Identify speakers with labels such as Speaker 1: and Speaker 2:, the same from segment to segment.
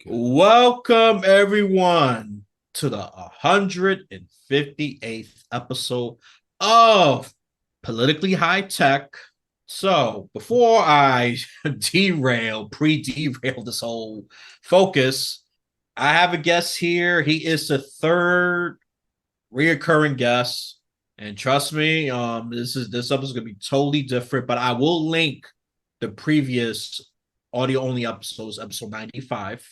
Speaker 1: Okay.
Speaker 2: Welcome everyone to the 158th episode of Politically High Tech. So, before I pre-derail this whole focus, I have a guest here. He is the third reoccurring guest, and trust me, this episode is gonna be totally different. But I will link the previous audio only episodes, episode 95.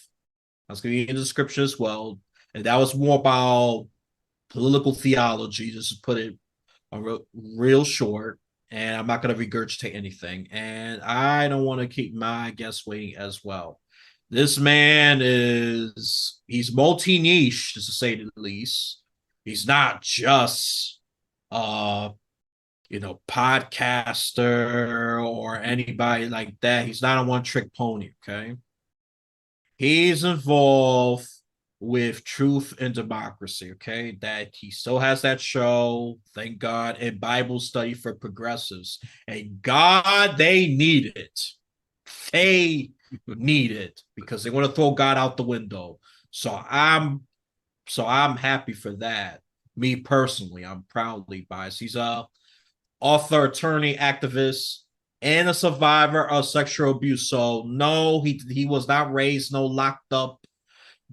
Speaker 2: I was going to be in the description as well. And that was more about political theology, just to put it real short. And I'm not going to regurgitate anything. And I don't want to keep my guests waiting as well. This man he's multi niche, to say the least. He's not just, uh, podcaster or anybody like that. He's not a one trick pony. Okay. He's involved with Truth and Democracy, okay? That he still has that show, thank God, and Bible study for progressives. And God, they need it. They need it because they want to throw God out the window. So I'm happy for that. Me personally, I'm proudly biased. He's a author, attorney, activist, and a survivor of sexual abuse. So no, he was not raised no locked up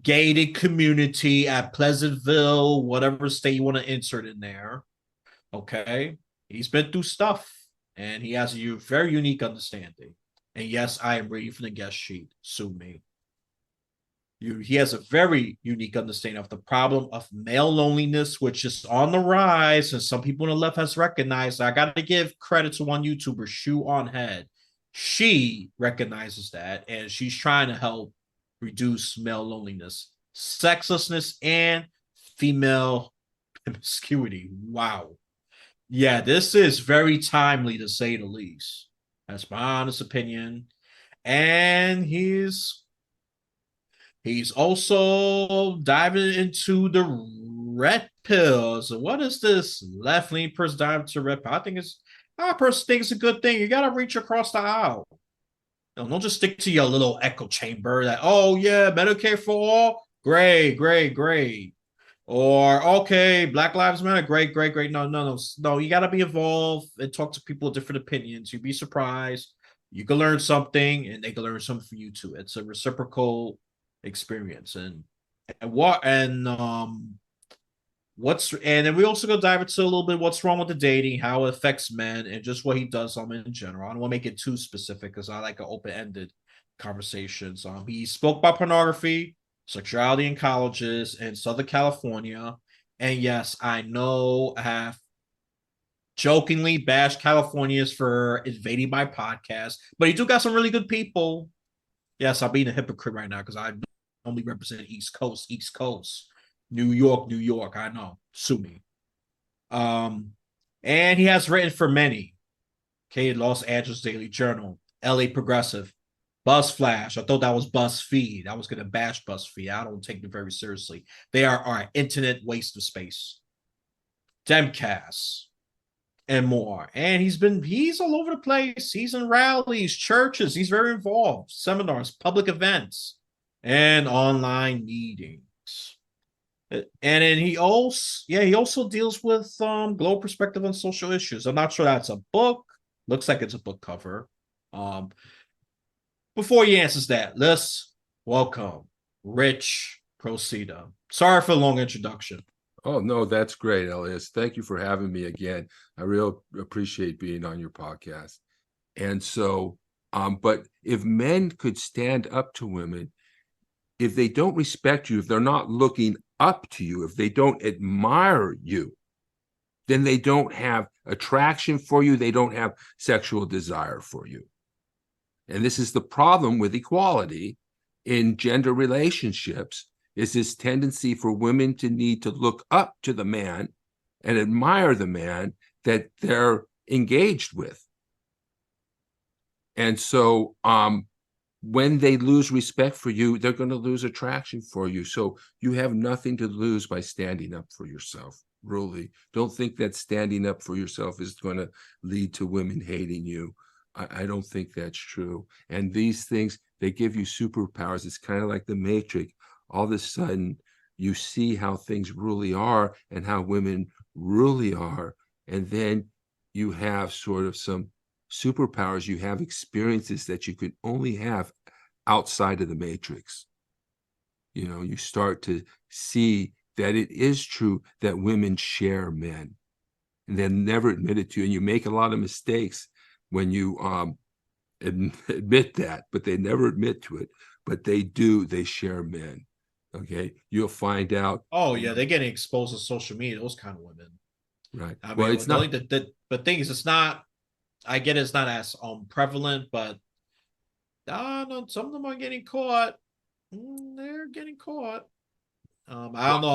Speaker 2: gated community at Pleasantville, whatever state you want to insert in there. Okay, he's been through stuff, and he has a very unique understanding. And yes, I am reading from the guest sheet. Sue me. He has a very unique understanding of the problem of male loneliness, which is on the rise, and some people on the left has recognized. I got to give credit to one YouTuber, Shoe on Head. She recognizes that, and she's trying to help reduce male loneliness, sexlessness, and female promiscuity. Wow. Yeah, this is very timely to say the least. That's my honest opinion. And he's also diving into the red pills. What is this left leaning person diving to red pill? I personally think it's a good thing. You gotta reach across the aisle. Don't just stick to your little echo chamber that, oh yeah, Medicare for all, great, great, great. Or okay, Black Lives Matter, great, great, great. No, no, no, no. You gotta be involved and talk to people with different opinions. You'd be surprised. You can learn something, and they can learn something from you too. It's a reciprocal experience, and what and what's and then we also go dive into a little bit what's wrong with the dating, how it affects men, and just what he does in general. I don't want to make it too specific because I like an open-ended conversations. He spoke about pornography, sexuality in colleges in Southern California, and yes, I know I have jokingly bashed Californians for invading my podcast, but he do got some really good people. Yes, I'm being a hypocrite right now because I only represent East Coast, New York, New York. I know, sue me. Um, and he has written for many. Okay, Los Angeles Daily Journal, L.A. Progressive, BuzzFlash. I thought that was BuzzFeed. I was gonna bash BuzzFeed. I don't take them very seriously. They are our internet waste of space. Demcast and more. And he's all over the place. He's in rallies, churches. He's very involved. Seminars, public events, and online meetings. And then he also deals with global perspective on social issues. I'm not sure that's a book. Looks like it's a book cover. Um, Before he answers that, let's welcome Rich Procida. Sorry for the long introduction.
Speaker 1: Oh, no, that's great, Elias. Thank you for having me again. I real appreciate being on your podcast. And so, but if men could stand up to women, if they don't respect you, if they're not looking up to you, if they don't admire you, then they don't have attraction for you, they don't have sexual desire for you. And this is the problem with equality in gender relationships, is this tendency for women to need to look up to the man and admire the man that they're engaged with. And so when they lose respect for you, they're going to lose attraction for you. So you have nothing to lose by standing up for yourself. Really, don't think that standing up for yourself is going to lead to women hating you. I don't think that's true. And these things, they give you superpowers. It's kind of like the Matrix. All of a sudden, you see how things really are and how women really are. And then you have sort of some superpowers. You have experiences that you could only have outside of the Matrix. You start to see that it is true that women share men, and they're never admitted to. And you make a lot of mistakes when you admit that, but they never admit to it. But they do, they share men. Okay. You'll find out.
Speaker 2: Oh yeah, they're getting exposed to social media, those kind of women.
Speaker 1: Right.
Speaker 2: I
Speaker 1: Well,
Speaker 2: mean,
Speaker 1: it's
Speaker 2: the only
Speaker 1: not.
Speaker 2: the thing is, it's not. I get it's not as prevalent, but no, some of them are getting caught. They're getting caught. I don't
Speaker 1: Well,
Speaker 2: know.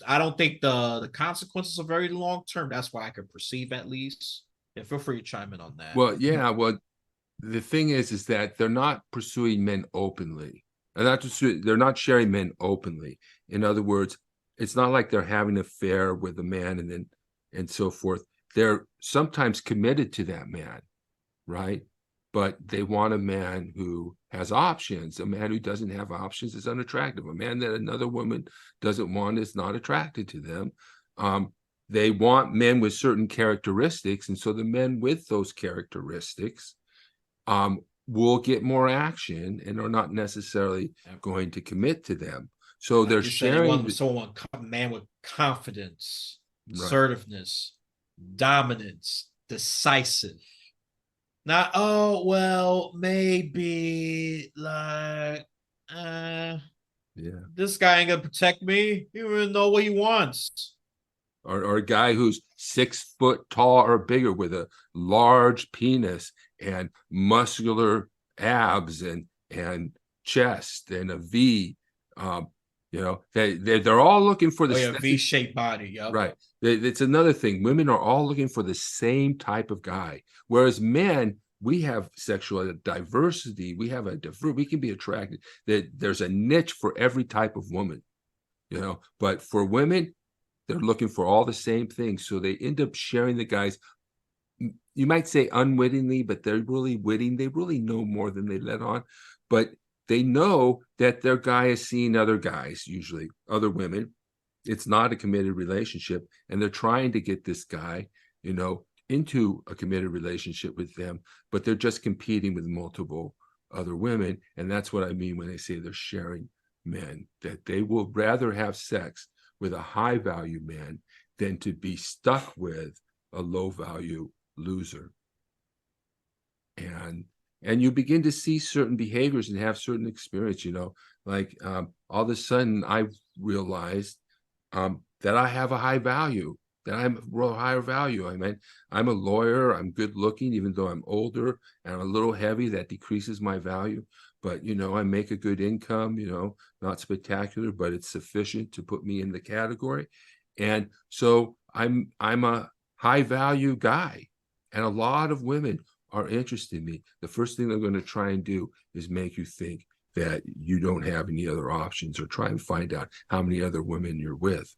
Speaker 2: I don't think the consequences are very long term. That's what I could perceive, at least. Yeah, feel free to chime in on that.
Speaker 1: yeah. Well, the thing is that they're not pursuing men openly. They're not sharing men openly. In other words, it's not like they're having an affair with a man and so forth. They're sometimes committed to that man, right? But they want a man who has options. A man who doesn't have options is unattractive. A man that another woman doesn't want is not attracted to them. They want men with certain characteristics, and so the men with those characteristics will get more action and are not necessarily going to commit to them. So
Speaker 2: Like
Speaker 1: they're
Speaker 2: you said, you
Speaker 1: sharing.
Speaker 2: want someone, a man with confidence,
Speaker 1: Right.
Speaker 2: assertiveness, dominance, decisive. Not, oh well, maybe like
Speaker 1: Yeah.
Speaker 2: this guy ain't gonna protect me. He don't even know what he wants.
Speaker 1: Or a guy who's 6 foot tall or bigger with a large penis and muscular abs and chest and a V. They're all looking for
Speaker 2: Oh
Speaker 1: the
Speaker 2: yeah, V-shaped body. Yep.
Speaker 1: right. It's another thing. Women are all looking for the same type of guy, whereas men, we have sexual diversity. We have we can be attracted. That there's a niche for every type of woman, But for women, they're looking for all the same things. So they end up sharing the guys, you might say unwittingly, but they're really witting. They really know more than they let on. But they know that their guy is seeing other guys, usually other women. It's not a committed relationship. And they're trying to get this guy, into a committed relationship with them, but they're just competing with multiple other women. And that's what I mean when they say they're sharing men, that they will rather have sex with a high value man than to be stuck with a low value loser. And you begin to see certain behaviors and have certain experience, like all of a sudden I realized that I have a high value, that I'm a higher value. I mean, I'm a lawyer, I'm good looking, even though I'm older and I'm a little heavy, that decreases my value. But, I make a good income, not spectacular, but it's sufficient to put me in the category. And so I'm a high value guy. And a lot of women are interested in me. The first thing they're going to try and do is make you think that you don't have any other options, or try and find out how many other women you're with,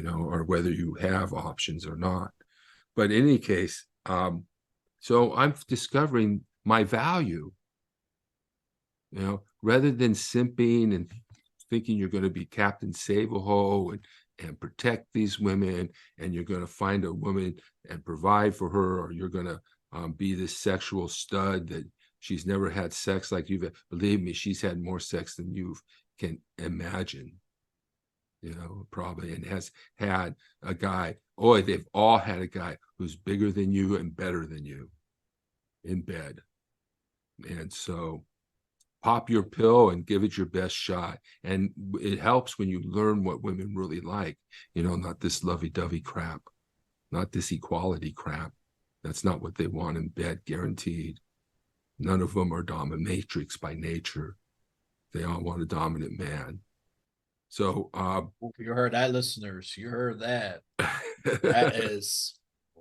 Speaker 1: or whether you have options or not. But in any case, so I'm discovering my value, rather than simping and thinking you're going to be Captain Save-A-Ho and protect these women, and you're going to find a woman and provide for her, or you're going to be this sexual stud that she's never had sex like you've. Believe me, she's had more sex than you can imagine, probably, and has had a guy. Oh, they've all had a guy who's bigger than you and better than you in bed. And so pop your pill and give it your best shot. And it helps when you learn what women really like, not this lovey-dovey crap, not this equality crap. That's not what they want in bed, guaranteed. None of them are dominatrix by nature. They all want a dominant man. So
Speaker 2: you heard that, listeners. You heard that. That is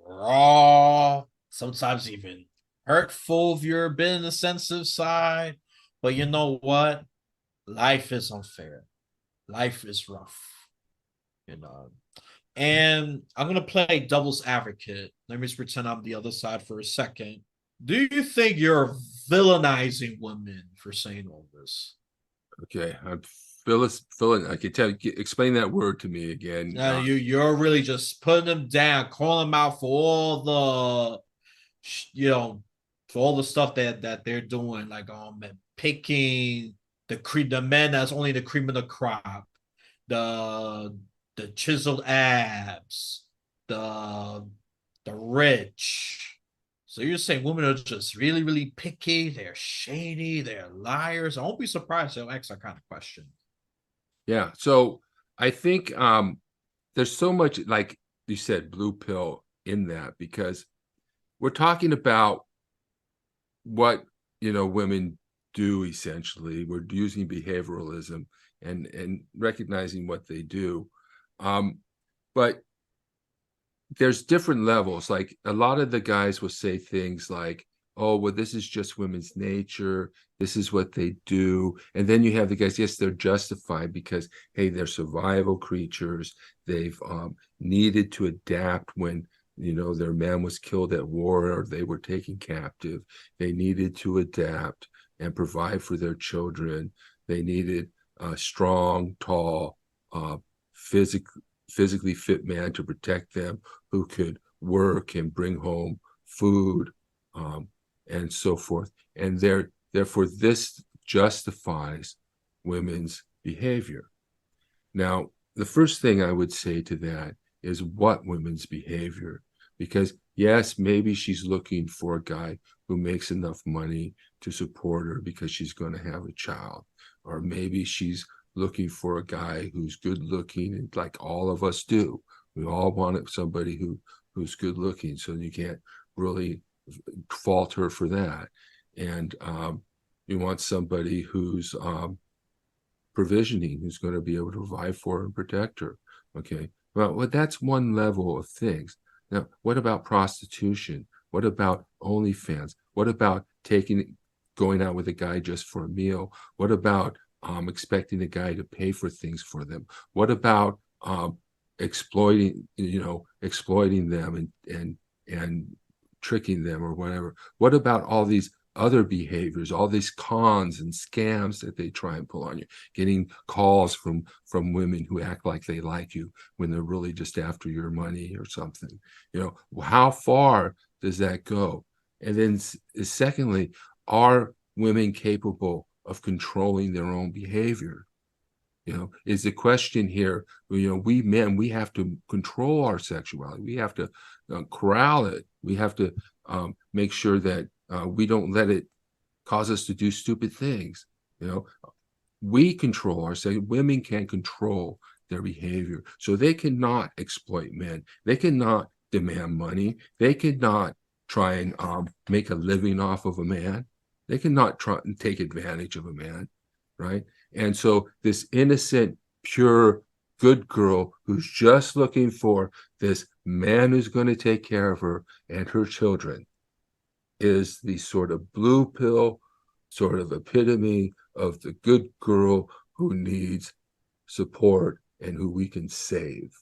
Speaker 2: raw, sometimes even hurtful if you're a bit in the sensitive side. But you know what? Life is unfair. Life is rough. And I'm gonna play devil's advocate. Let me just pretend I'm the other side for a second. Do you think you're villainizing women for saying all this.
Speaker 1: Okay, I'm Phyllis. I can tell. Explain that word to me again.
Speaker 2: You're really just putting them down, calling them out for all the, you know, for all the stuff that they're doing, like picking the men that's only the cream of the crop, the the chiseled abs, the the rich. So you're saying women are just really, really picky, they're shady, they're liars. I won't be surprised they'll ask that kind of question.
Speaker 1: Yeah. So I think there's so much, like you said, blue pill in that, because we're talking about what women do. Essentially, we're using behavioralism and recognizing what they do. But there's different levels. Like a lot of the guys will say things like, oh, well, this is just women's nature, this is what they do. And then you have the guys, yes, they're justified because, hey, they're survival creatures. They've needed to adapt when their man was killed at war or they were taken captive. They needed to adapt and provide for their children. They needed a strong, tall, physically fit man to protect them, who could work and bring home food, and so forth. And therefore, this justifies women's behavior. Now, the first thing I would say to that is, what women's behavior? Because yes, maybe she's looking for a guy who makes enough money to support her because she's going to have a child. Or maybe she's looking for a guy who's good looking, and like all of us do. We all want somebody who's good looking, so you can't really fault her for that. And you want somebody who's provisioning, who's going to be able to provide for her and protect her. Okay, well, that's one level of things. Now, what about prostitution? What about OnlyFans? What about going out with a guy just for a meal? What about expecting the guy to pay for things for them? What about exploiting them and tricking them or whatever? What about all these other behaviors, all these cons and scams that they try and pull on you, getting calls from women who act like they like you when they're really just after your money or something? How far does that go? And then secondly, are women capable of controlling their own behavior? Is the question here, we men, we have to control our sexuality. We have to corral it. We have to make sure that we don't let it cause us to do stupid things. We control our sex. Women can control their behavior. So they cannot exploit men. They cannot demand money. They cannot try and make a living off of a man. They cannot try and take advantage of a man, right? And so this innocent, pure, good girl who's just looking for this man who's going to take care of her and her children is the sort of blue pill, sort of epitome of the good girl who needs support and who we can save.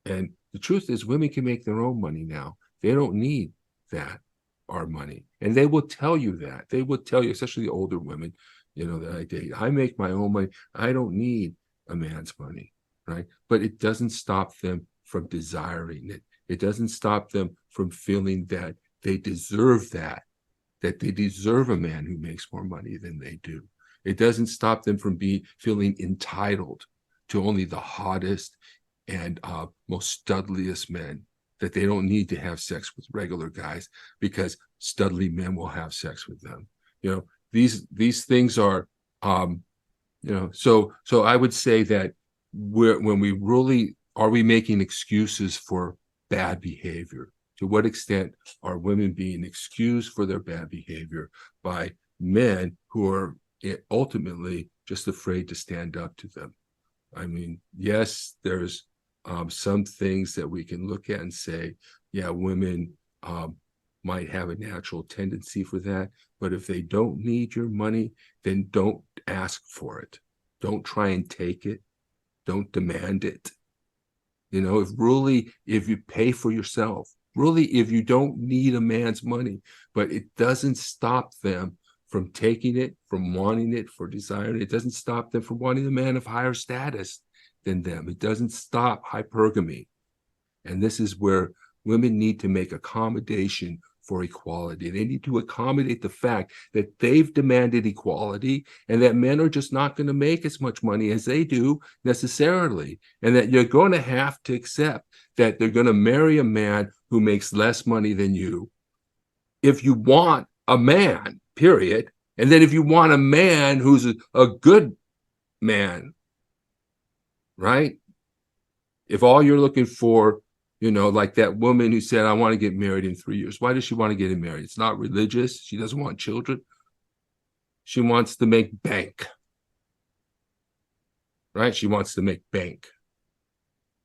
Speaker 1: And the truth is, women can make their own money now. They don't need our money. And they will tell you that. They will tell you, especially the older women, that I date, I make my own money. I don't need a man's money, right? But it doesn't stop them from desiring it. It doesn't stop them from feeling that they deserve that they deserve a man who makes more money than they do. It doesn't stop them from feeling entitled to only the hottest and most studliest men, that they don't need to have sex with regular guys because studly men will have sex with them. These things are, so I would say that when we really, are we making excuses for bad behavior? To what extent are women being excused for their bad behavior by men who are ultimately just afraid to stand up to them? I mean, yes, there's some things that we can look at and say, yeah, women might have a natural tendency for that. But if they don't need your money, then don't ask for it. Don't try and take it. Don't demand it. If you pay for yourself, really, if you don't need a man's money, but it doesn't stop them from taking it, from wanting it, for desiring it. It doesn't stop them from wanting a man of higher status than them. It doesn't stop hypergamy. And this is where women need to make accommodation for equality. They need to accommodate the fact that they've demanded equality and that men are just not going to make as much money as they do necessarily. And that you're going to have to accept that they're going to marry a man who makes less money than you if you want a man, period. And then if you want a man who's a good man, right? If all you're looking for, like that woman who said, I want to get married in 3 years. Why does she want to get married? It's not religious. She doesn't want children. She wants to make bank. Right? She wants to make bank.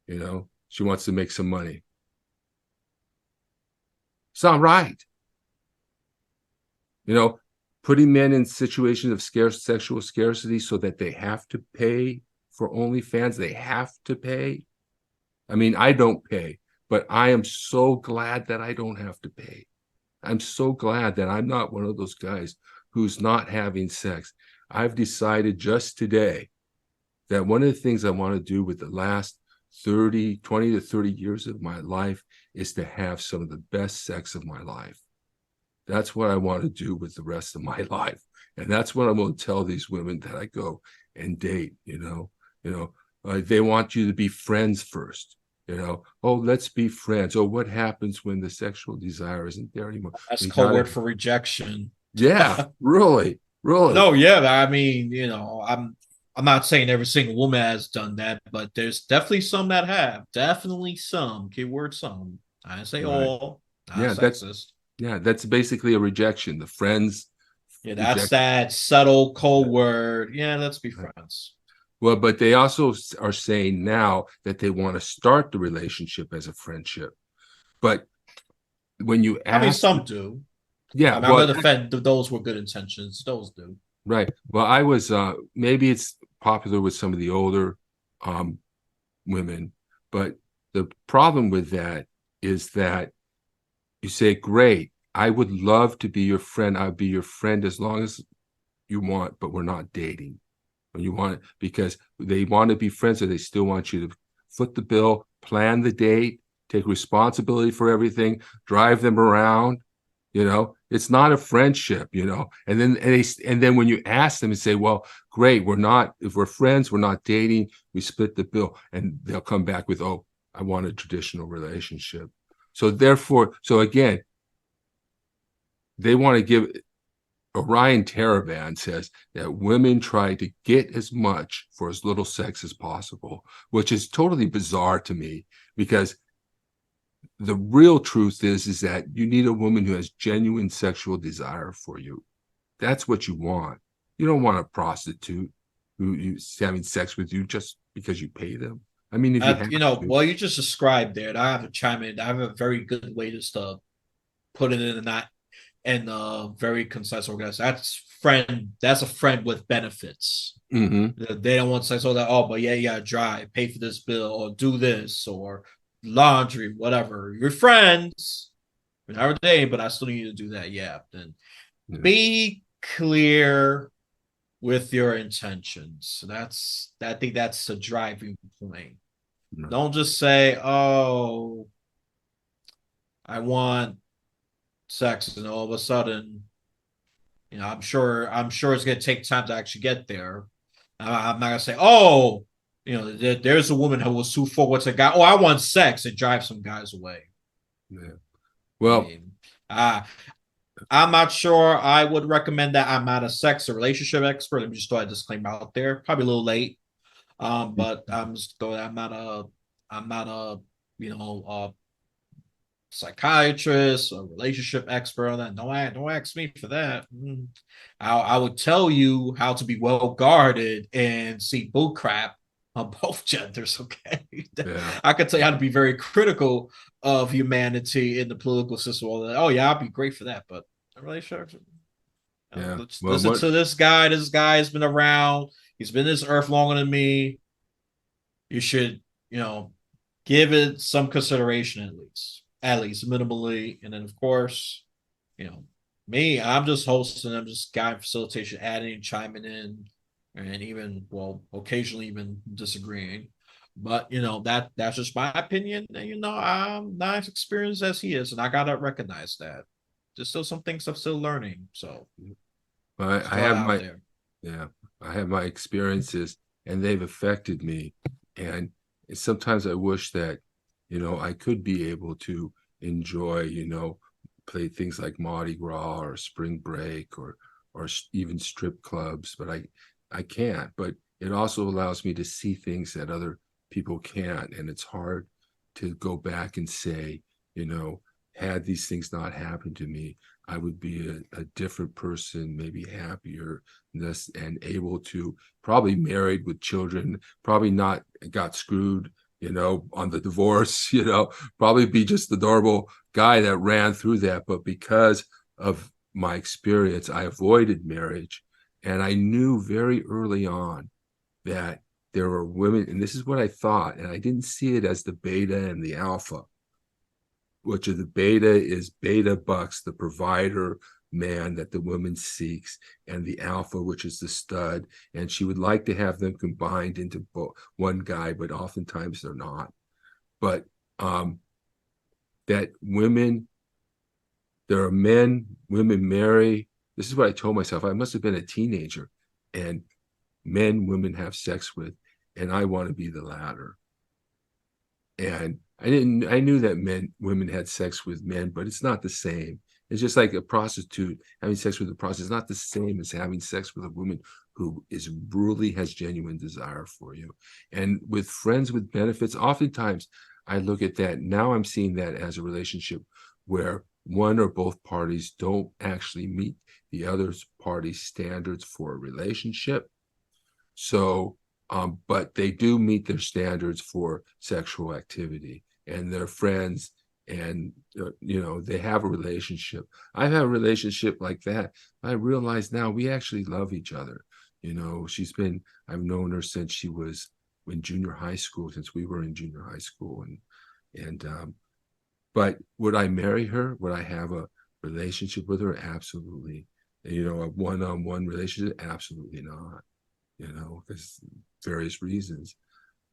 Speaker 1: She wants to make some money. It's not right. Putting men in situations of sexual scarcity so that they have to pay for OnlyFans, they have to pay. I mean, I don't pay, but I am so glad that I don't have to pay. I'm so glad that I'm not one of those guys who's not having sex. I've decided just today that one of the things I want to do with the last 20 to 30 years of my life is to have some of the best sex of my life. That's what I want to do with the rest of my life. And that's what I'm going to tell these women that I go and date, they want you to be friends first. Oh, let's be friends. Oh, what happens when the sexual desire isn't there anymore?
Speaker 2: That's code word for rejection.
Speaker 1: Yeah, really.
Speaker 2: No, yeah. I mean, I'm not saying every single woman has done that, but there's definitely some that have. Definitely some. Keyword some. I didn't say all. Not sexist.
Speaker 1: That's basically a rejection. The friends.
Speaker 2: Yeah, that's that subtle code word. Yeah, let's be friends.
Speaker 1: Well, but they also are saying now that they want to start the relationship as a friendship. But when you ask,
Speaker 2: I mean, some do.
Speaker 1: Yeah,
Speaker 2: I'm going to defend those with good intentions. Those do.
Speaker 1: Right. Well, I was maybe it's popular with some of the older women, but the problem with that is that you say, great, I would love to be your friend. I'll be your friend as long as you want, but we're not dating. When you want it, because they want to be friends, or they still want you to foot the bill, plan the date, take responsibility for everything, drive them around. It's not a friendship, and then when you ask them and say, well, great, if we're friends, we're not dating, we split the bill, and they'll come back with, oh, I want a traditional relationship. So again, they want to give. Orion Taraban says that women try to get as much for as little sex as possible, which is totally bizarre to me, because the real truth is that you need a woman who has genuine sexual desire for you. That's what you want. You don't want a prostitute who's having sex with you just because you pay them. I mean, if
Speaker 2: well, you just described there, and I have to chime in. I have a very good way to put it in that. And very concise organization. That's a friend with benefits.
Speaker 1: Mm-hmm.
Speaker 2: They don't want to say so that, but yeah, drive, pay for this bill, or do this, or laundry, whatever. You're friends. We're not dating, but I still need you to do that. Yeah. Then be clear with your intentions. I think that's the driving point. No. Don't just say, oh, I want sex, and all of a sudden, I'm sure it's gonna take time to actually get there. I'm not gonna say, oh, there's a woman who will sue forward to a guy. Oh, I want sex, and drive some guys away.
Speaker 1: Yeah. Well,
Speaker 2: I'm not sure I would recommend that. I'm not a sex or relationship expert. Let me just throw a disclaimer out there. Probably a little late, but I'm not a psychiatrist or relationship expert on that. Don't ask me for that. I would tell you how to be well guarded and see bull crap on both genders. Okay, yeah. I could tell you how to be very critical of humanity in the political system. All that. Oh yeah, I'd be great for that, but relationship. Yeah. Listen to this guy. This guy has been around. He's been this earth longer than me. You should, give it some consideration at least. at least minimally. And then of course, you know, me, I'm just hosting, I'm just guiding facilitation, adding, chiming in, and even occasionally even disagreeing. But that's just my opinion. And I'm not as experienced as he is, and I gotta recognize that. There's still some things I'm still learning. So
Speaker 1: I
Speaker 2: still
Speaker 1: have
Speaker 2: out
Speaker 1: my
Speaker 2: there.
Speaker 1: yeah, I have my experiences, and they've affected me. And sometimes I wish that, I could be able to enjoy, play things like Mardi Gras or spring break or even strip clubs, but I can't. But it also allows me to see things that other people can't, and it's hard to go back and say, you know, had these things not happened to me, I would be a different person, maybe happier, and able to, probably married with children, probably not got screwed, on the divorce, probably be just the normal guy that ran through that. But because of my experience, I avoided marriage. And I knew very early on that there were women, and this is what I thought, and I didn't see it as the beta and the alpha, which of the beta is beta bucks, the provider man that the woman seeks, and the alpha, which is the stud. And she would like to have them combined into one guy, but oftentimes they're not. But that women, there are men, women marry. This is what I told myself. I must have been a teenager, and men, women have sex with, and I want to be the latter. And I knew that women had sex with men, but it's not the same. It's just like a prostitute having sex with a prostitute. It's not the same as having sex with a woman who really has genuine desire for you. And with friends with benefits, oftentimes I look at that. Now I'm seeing that as a relationship where one or both parties don't actually meet the other party's standards for a relationship. So but they do meet their standards for sexual activity, and they're friends, and they have a relationship. I've had a relationship like that. I realize now we actually love each other. I've known her since she was in junior high school, since we were in junior high school. And but would I marry her? Would I have a relationship with her? Absolutely. A one-on-one relationship? Absolutely not. Because various reasons.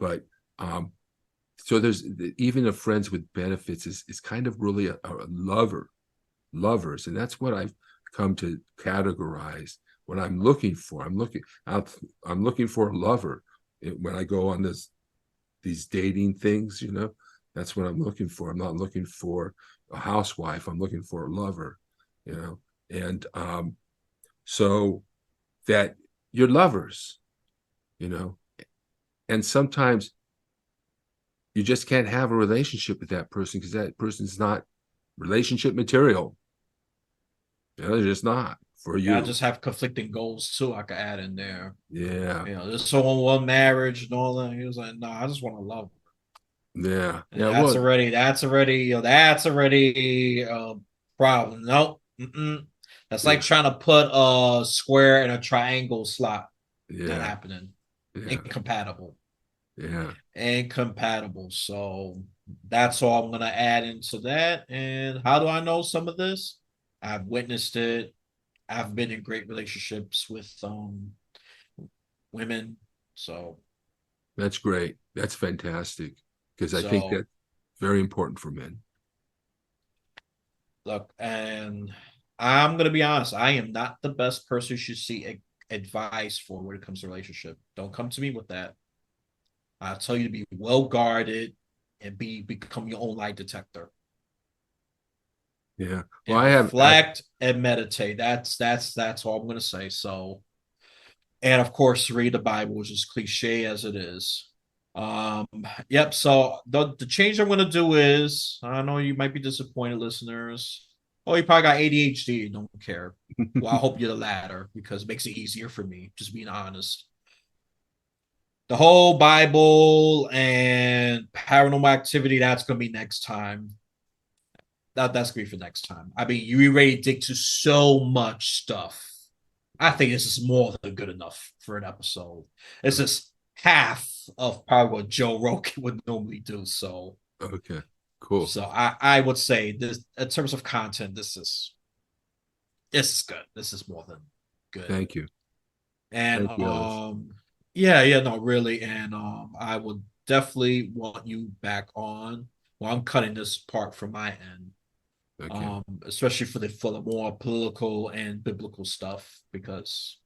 Speaker 1: But so there's even a friends with benefits is kind of really a lovers, and that's what I've come to categorize what I'm looking for. I'm looking for a lover when I go on these dating things. That's what I'm looking for. I'm not looking for a housewife. I'm looking for a lover. And so that you're lovers. And sometimes you just can't have a relationship with that person because that person's not relationship material. They're just not for
Speaker 2: Yeah, I
Speaker 1: you.
Speaker 2: just have conflicting goals too. I could add in there.
Speaker 1: Yeah,
Speaker 2: There's someone one marriage and all that. He was like, no, I just want to love. And
Speaker 1: yeah.
Speaker 2: that's
Speaker 1: Well,
Speaker 2: already that's already a problem. Nope. Mm-mm. That's like
Speaker 1: yeah,
Speaker 2: trying to put a square in a triangle slot. Not
Speaker 1: yeah,
Speaker 2: happening.
Speaker 1: yeah,
Speaker 2: Incompatible.
Speaker 1: yeah.
Speaker 2: Incompatible. So that's all I'm gonna add into that. And how do I know some of this? I've witnessed it. I've been in great relationships with women. So
Speaker 1: That's great. That's fantastic because I think
Speaker 2: so
Speaker 1: that's very important for men.
Speaker 2: look, and I'm gonna be honest. I am not the best person you should seek advice for when it comes to relationship. Don't come to me with that. I'll tell you to be well guarded and become your own lie detector
Speaker 1: Yeah. Well,
Speaker 2: and
Speaker 1: I
Speaker 2: reflect and meditate. That's all I'm gonna say. So, and of course, read the Bible, which is cliche as it is. Um, yep. So the change I'm gonna do is, I know you might be disappointed, listeners. Oh, you probably got ADHD. Don't care. Well, I hope you're the latter because it makes it easier for me. Just being honest. The whole Bible and paranormal activity, that's gonna be next time. That's gonna be for next time. I mean, you already dig to so much stuff. I think this is more than good enough for an episode. This is half of probably what Joe Rogan would normally do. So
Speaker 1: okay. Cool.
Speaker 2: So I would say this in terms of content, this is good. This is more than good.
Speaker 1: Thank you.
Speaker 2: And
Speaker 1: Thank you, Ellis.
Speaker 2: yeah, no, really. And I would definitely want you back on. Well, I'm cutting this part from my end.
Speaker 1: Okay.
Speaker 2: Especially for the more political and biblical stuff, because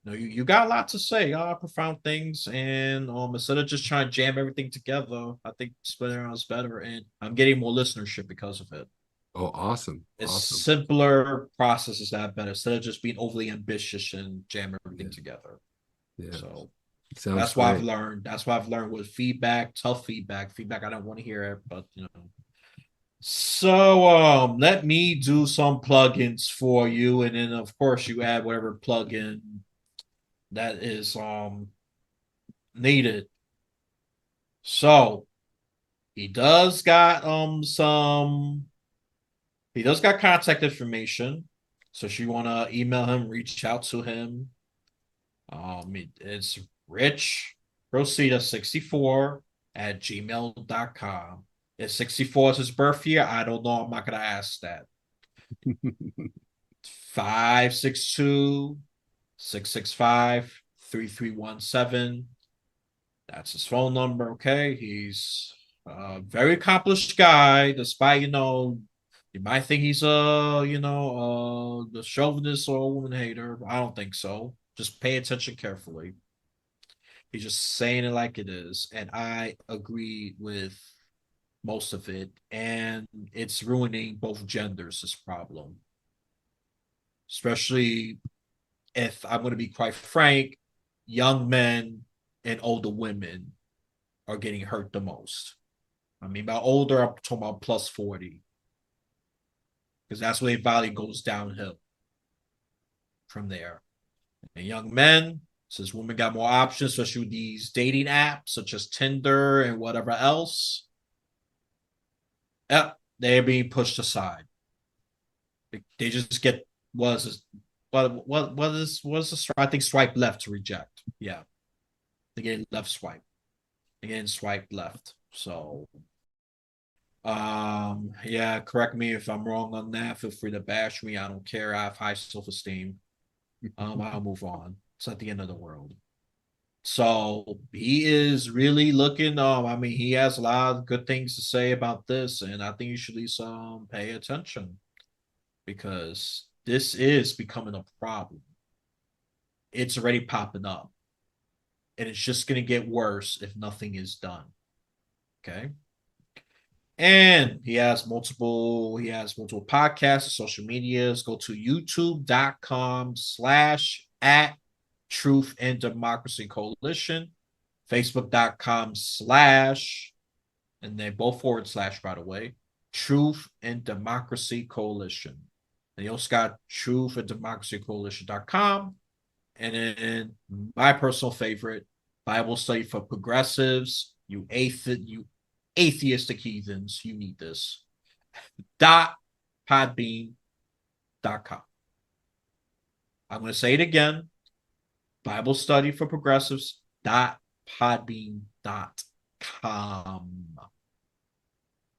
Speaker 2: you got a lot to say, a lot of profound things, and instead of just trying to jam everything together, I think splitting around is better, and I'm getting more listenership because of it.
Speaker 1: Oh, awesome.
Speaker 2: It's
Speaker 1: Awesome.
Speaker 2: simpler processes that better instead of just being overly ambitious and jam everything
Speaker 1: Yeah.
Speaker 2: together.
Speaker 1: Yeah.
Speaker 2: So
Speaker 1: Sounds
Speaker 2: that's why I've
Speaker 1: great.
Speaker 2: learned. That's why I've learned with feedback, tough feedback I don't want to hear it, but So let me do some plugins for you, and then of course you add whatever plugin that is needed. So he does got he does got contact information. So if you wanna email him, reach out to him. It's Rich Rosita 64 at gmail.com. If 64 is his birth year, I don't know. I'm not gonna ask that. 562-665-3317. That's his phone number. Okay. He's a very accomplished guy, despite, you might think he's the chauvinist or a woman hater. I don't think so. Just pay attention carefully. He's just saying it like it is. And I agree with most of it. And it's ruining both genders, this problem. Especially if I'm going to be quite frank, young men and older women are getting hurt the most. I mean, by older, I'm talking about plus 40, because that's where value goes downhill from there. And young men, since women got more options, especially with these dating apps such as Tinder and whatever else, yep, they're being pushed aside. They just get what is the I think swipe left to reject. Yeah, they get left swipe. They get swipe left. So yeah, correct me if I'm wrong on that. Feel free to bash me. I don't care. I have high self-esteem. I'll move on. It's not the end of the world. So he is really looking. I mean, he has a lot of good things to say about this, and I think you should at least pay attention, because this is becoming a problem. It's already popping up, and it's just going to get worse if nothing is done. Okay. And he has multiple podcasts, social medias. Go to youtube.com/at Truth and Democracy Coalition, facebook.com/ and they both / by the way, Truth and Democracy Coalition. And you also got Truth and Democracy Coalition.com. And then my personal favorite, Bible Study for Progressives, you atheistic heathens, you need this. .podbean.com. I'm going to say it again. Bible Study for Progressives. .podbean.com.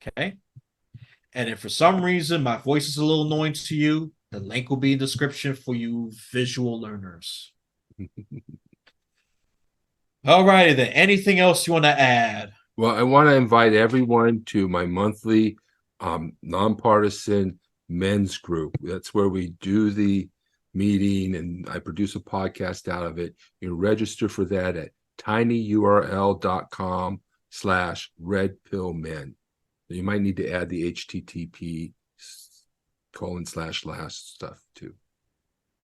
Speaker 2: Okay. And if for some reason my voice is a little annoying to you, the link will be in the description for you visual learners. All righty then. Anything else you want to add?
Speaker 1: Well, I want to invite everyone to my monthly nonpartisan men's group. That's where we do the meeting and I produce a podcast out of it. You can register for that at tinyurl.com/redpillmen. You might need to add the HTTP:// stuff too.